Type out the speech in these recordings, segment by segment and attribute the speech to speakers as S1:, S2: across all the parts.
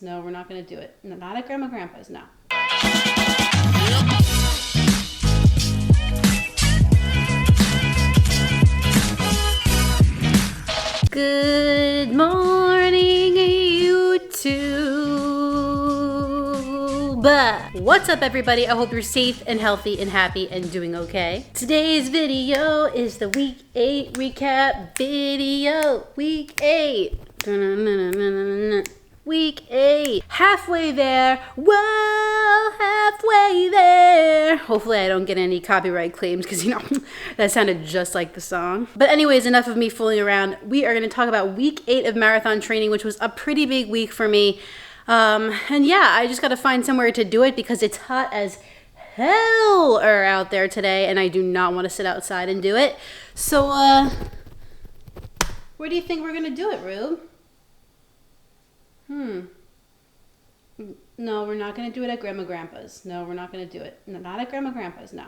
S1: grandpa's. No, we're not going to do it. No, not at grandpa's, no. Good morning, YouTube. What's up, everybody? I hope you're safe and healthy and happy and doing okay. Today's video is the week 8 recap video. Week 8. Week 8. Halfway there. Well, halfway there. Hopefully I don't get any copyright claims because, you know, that sounded just like the song. But anyways, enough of me fooling around. We are going to talk about week 8 of marathon training, which was a pretty big week for me. And yeah, I just got to find somewhere to do it because it's hot as hell out there today, and I do not want to sit outside and do it. So, where do you think we're going to do it, Rube? No, we're not going to do it at grandpa's. No, we're not going to do it. No, not at grandpa's, no.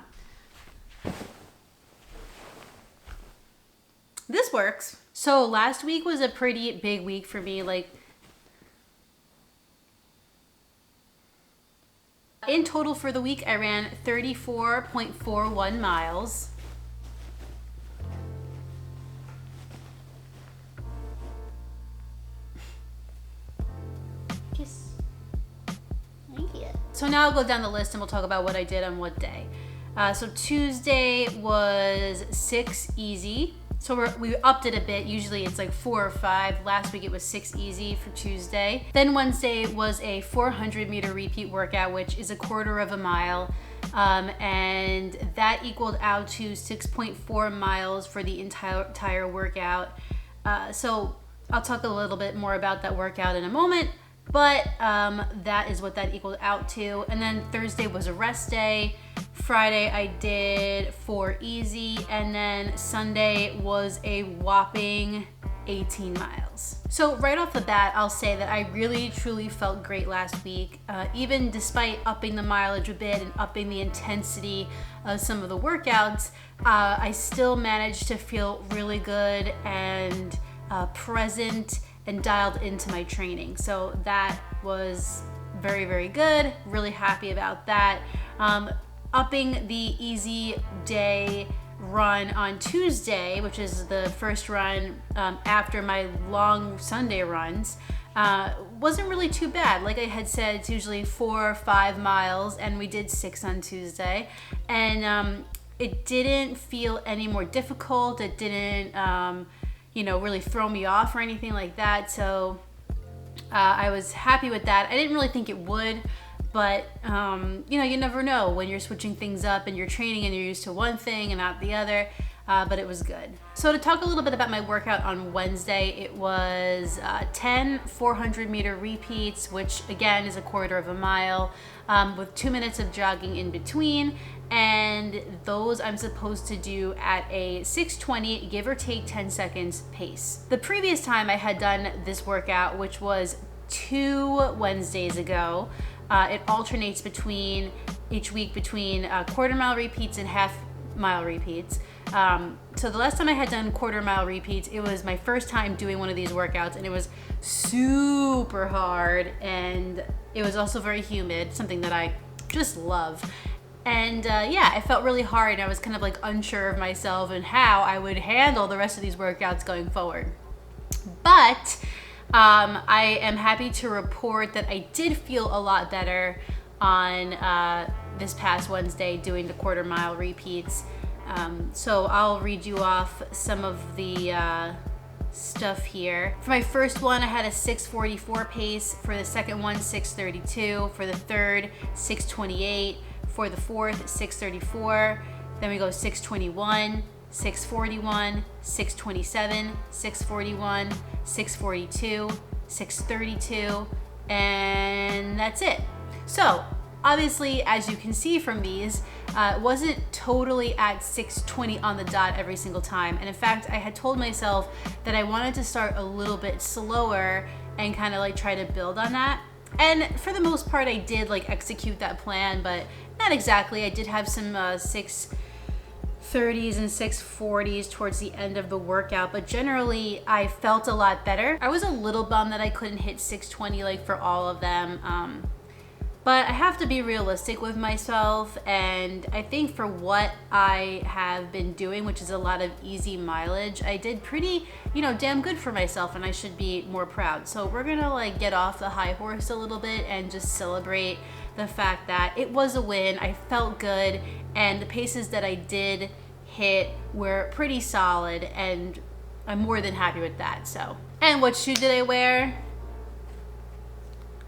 S1: This works. So last week was a pretty big week for me. Like, in total for the week, I ran 34.41 miles. So now I'll go down the list and we'll talk about what I did on what day. So Tuesday was 6 easy. So we upped it a bit. Usually it's like 4 or 5. Last week it was 6 easy for Tuesday. Then Wednesday was a 400 meter repeat workout, which is a quarter of a mile. And that equaled out to 6.4 miles for the entire workout. So I'll talk a little bit more about that workout in a moment. But that is what that equaled out to. And then Thursday was a rest day. Friday I did 4 easy. And then Sunday was a whopping 18 miles. So right off the bat, I'll say that I really truly felt great last week. Even despite upping the mileage a bit and upping the intensity of some of the workouts, I still managed to feel really good and present and dialed into my training. So that was very, very good. Really happy about that. Upping the easy day run on Tuesday, which is the first run after my long Sunday runs, wasn't really too bad. Like I had said, it's usually 4 or 5 miles, and we did 6 on Tuesday. And it didn't feel any more difficult. It didn't really throw me off or anything like that. So I was happy with that. I didn't really think it would, but you never know when you're switching things up and you're training and you're used to one thing and not the other, but it was good. So to talk a little bit about my workout on Wednesday, it was 10 400 meter repeats, which again is a quarter of a mile, with 2 minutes of jogging in between. And those I'm supposed to do at a 6:20, give or take 10 seconds pace. The previous time I had done this workout, which was 2 Wednesdays ago, it alternates each week between quarter mile repeats and half mile repeats. So the last time I had done quarter mile repeats, it was my first time doing one of these workouts, and it was super hard, and it was also very humid, something that I just love. And it felt really hard, and I was kind of like unsure of myself and how I would handle the rest of these workouts going forward. But I am happy to report that I did feel a lot better on this past Wednesday doing the quarter mile repeats. So I'll read you off some of the stuff here. For my first one, I had a 6:44 pace. For the second one, 6:32. For the third, 6:28. For the fourth, 6:34. Then we go 6:21, 6:41, 6:27, 6:41, 6:42, 6:32, and that's it. So obviously, as you can see from these, it wasn't totally at 6:20 on the dot every single time. And in fact, I had told myself that I wanted to start a little bit slower and kind of like try to build on that. And for the most part, I did like execute that plan, but not exactly. I did have some 6 6:30s and 6:40s towards the end of the workout, but generally I felt a lot better. I was a little bummed that I couldn't hit 6:20 like for all of them. But I have to be realistic with myself, and I think for what I have been doing, which is a lot of easy mileage, I did pretty, damn good for myself, and I should be more proud. So we're gonna like get off the high horse a little bit and just celebrate the fact that it was a win. I felt good, and the paces that I did hit were pretty solid, and I'm more than happy with that. So, and what shoe did I wear?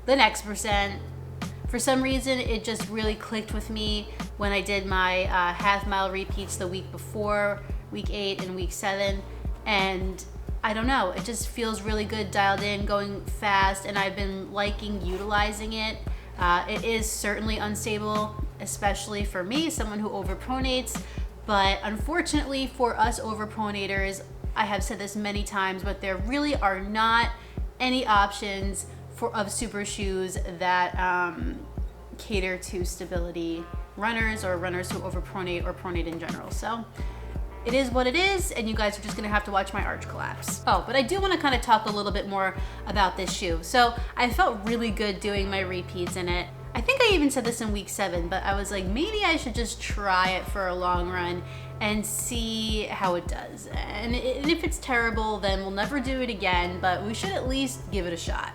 S1: The Next Percent. For some reason, it just really clicked with me when I did my half mile repeats the week before, week 8 and week 7. And I don't know, it just feels really good, dialed in, going fast, and I've been liking utilizing it. It is certainly unstable, especially for me, someone who overpronates. But unfortunately for us overpronators, I have said this many times, but there really are not any options of super shoes that cater to stability runners or runners who overpronate or pronate in general. So it is what it is, and you guys are just gonna have to watch my arch collapse. Oh, but I do wanna kind of talk a little bit more about this shoe. So I felt really good doing my repeats in it. I think I even said this in week 7, but I was like, maybe I should just try it for a long run and see how it does. And if it's terrible, then we'll never do it again, but we should at least give it a shot.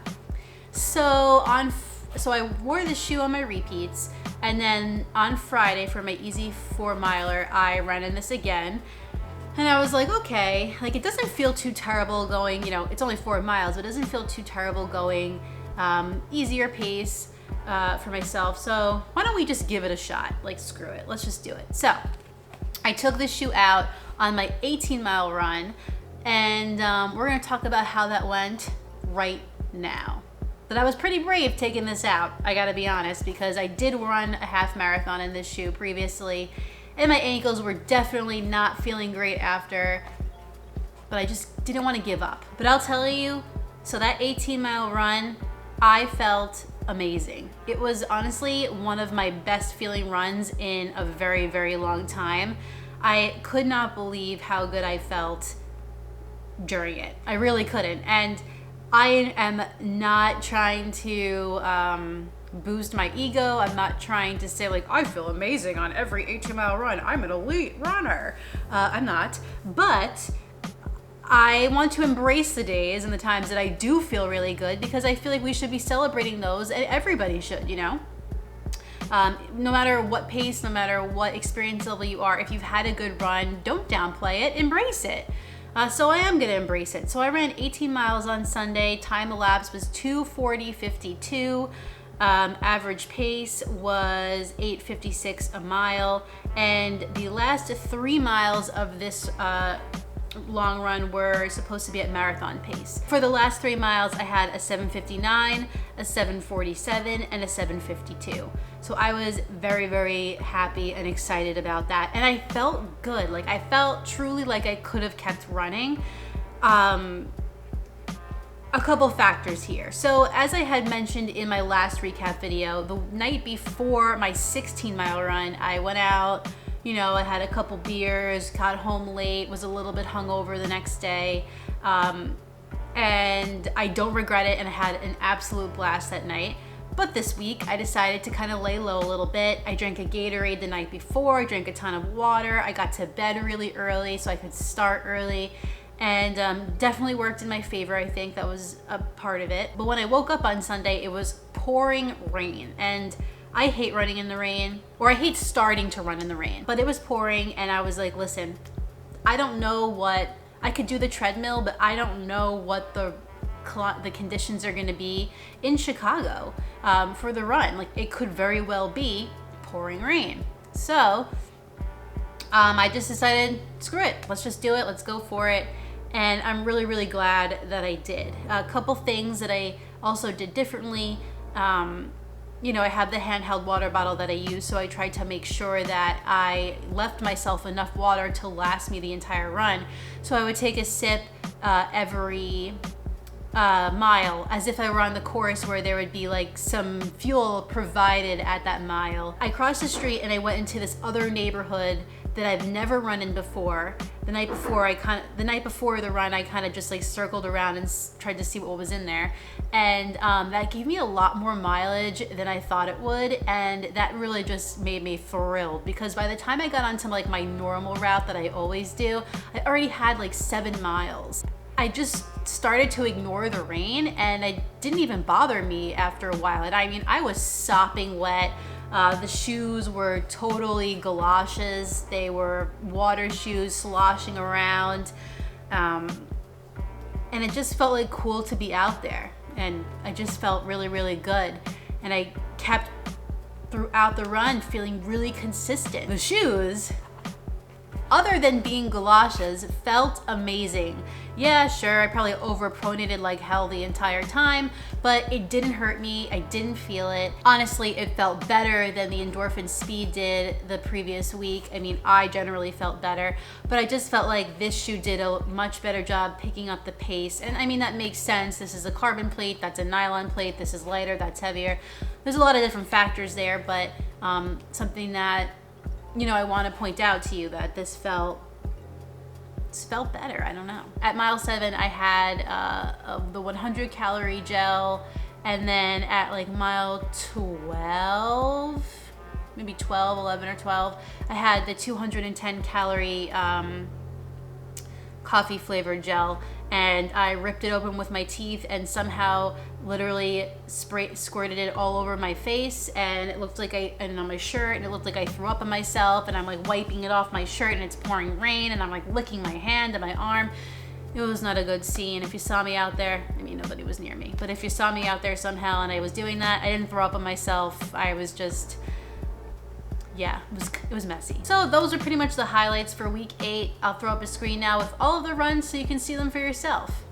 S1: So I wore the shoe on my repeats, and then on Friday for my easy 4 miler, I ran in this again. And I was like, okay, like it doesn't feel too terrible going, it's only 4 miles, but it doesn't feel too terrible going easier pace for myself. So why don't we just give it a shot? Like, screw it, let's just do it. So I took this shoe out on my 18-mile run, and we're gonna talk about how that went right now. But I was pretty brave taking this out, I gotta be honest, because I did run a half marathon in this shoe previously, and my ankles were definitely not feeling great after, but I just didn't want to give up. But I'll tell you, so that 18-mile run, I felt amazing. It was honestly one of my best feeling runs in a very, very long time. I could not believe how good I felt during it. I really couldn't. And I am not trying to boost my ego. I'm not trying to say like, I feel amazing on every 18-mile run. I'm an elite runner. I'm not. But I want to embrace the days and the times that I do feel really good, because I feel like we should be celebrating those, and everybody should, no matter what pace, no matter what experience level you are, if you've had a good run, don't downplay it, embrace it. So I am gonna embrace it. So I ran 18 miles on Sunday. Time elapsed was 2:40:52. Average pace was 8:56 a mile. And the last 3 miles of this long run were supposed to be at marathon pace. For the last 3 miles, I had a 7:59, a 7:47, and a 7:52. So I was very, very happy and excited about that. And I felt good. Like, I felt truly like I could have kept running. A couple factors here. So as I had mentioned in my last recap video, the night before my 16-mile run, I went out, I had a couple beers, got home late, was a little bit hungover the next day. And I don't regret it, and I had an absolute blast that night. But this week, I decided to kind of lay low a little bit. I drank a Gatorade the night before, I drank a ton of water, I got to bed really early so I could start early, and definitely worked in my favor. I think that was a part of it. But when I woke up on Sunday, it was pouring rain, and I hate running in the rain, or I hate starting to run in the rain, but it was pouring, and I was like, listen, I don't know what, I could do the treadmill, but I don't know what the conditions are gonna be in Chicago for the run. Like, it could very well be pouring rain. So I just decided, screw it, let's just do it, let's go for it. And I'm really, really glad that I did. A couple things that I also did differently. I have the handheld water bottle that I use, so I tried to make sure that I left myself enough water to last me the entire run. So I would take a sip every mile, as if I were on the course where there would be like some fuel provided at that mile. I crossed the street and I went into this other neighborhood that I've never run in before. The night before the run, I kind of just like circled around and tried to see what was in there, and that gave me a lot more mileage than I thought it would, and that really just made me thrilled, because by the time I got onto like my normal route that I always do, I already had like 7 miles. I just started to ignore the rain, and it didn't even bother me after a while. And I mean, I was sopping wet. The shoes were totally galoshes. They were water shoes sloshing around. And it just felt like cool to be out there. And I just felt really, really good. And I kept throughout the run feeling really consistent. The shoes, other than being galoshes, felt amazing. Yeah, sure, I probably overpronated like hell the entire time, but it didn't hurt me. I didn't feel it. Honestly, it felt better than the endorphin speed did the previous week. I mean, I generally felt better, but I just felt like this shoe did a much better job picking up the pace. And I mean, that makes sense. This is a carbon plate, that's a nylon plate, this is lighter, that's heavier. There's a lot of different factors there, but something that, you know, I want to point out to you that this felt better. I don't know. At mile 7, I had the 100 calorie gel, and then at like mile 12, maybe 12, 11 or 12, I had the 210 calorie coffee flavored gel, and I ripped it open with my teeth and somehow literally squirted it all over my face, and it looked like and on my shirt, and it looked like I threw up on myself, and I'm like wiping it off my shirt, and it's pouring rain, and I'm like licking my hand and my arm. It was not a good scene. If you saw me out there, I mean, nobody was near me, but if you saw me out there somehow and I was doing that, I didn't throw up on myself. I was just, yeah, it was messy. So those are pretty much the highlights for week 8. I'll throw up a screen now with all of the runs so you can see them for yourself.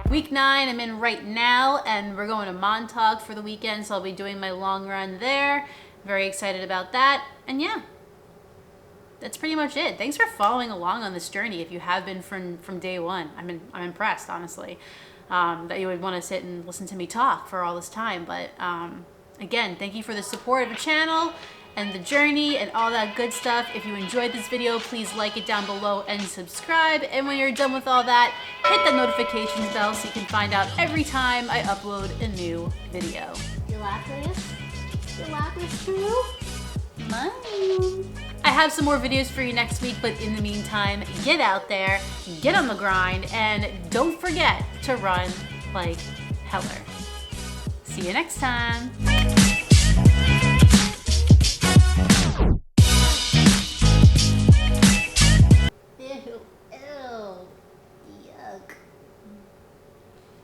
S1: Week 9 I'm in right now, and we're going to Montauk for the weekend, so I'll be doing my long run there. Very excited about that. And yeah, that's pretty much it. Thanks for following along on this journey if you have been from day one. I'm impressed, honestly, that you would want to sit and listen to me talk for all this time. But again, thank you for the support of the channel and the journey and all that good stuff. If you enjoyed this video, please like it down below and subscribe. And when you're done with all that, hit the notifications bell so you can find out every time I upload a new video. You like this? You like this too? Bye. I have some more videos for you next week, but in the meantime, get out there, get on the grind, and don't forget to run like Heller. See you next time.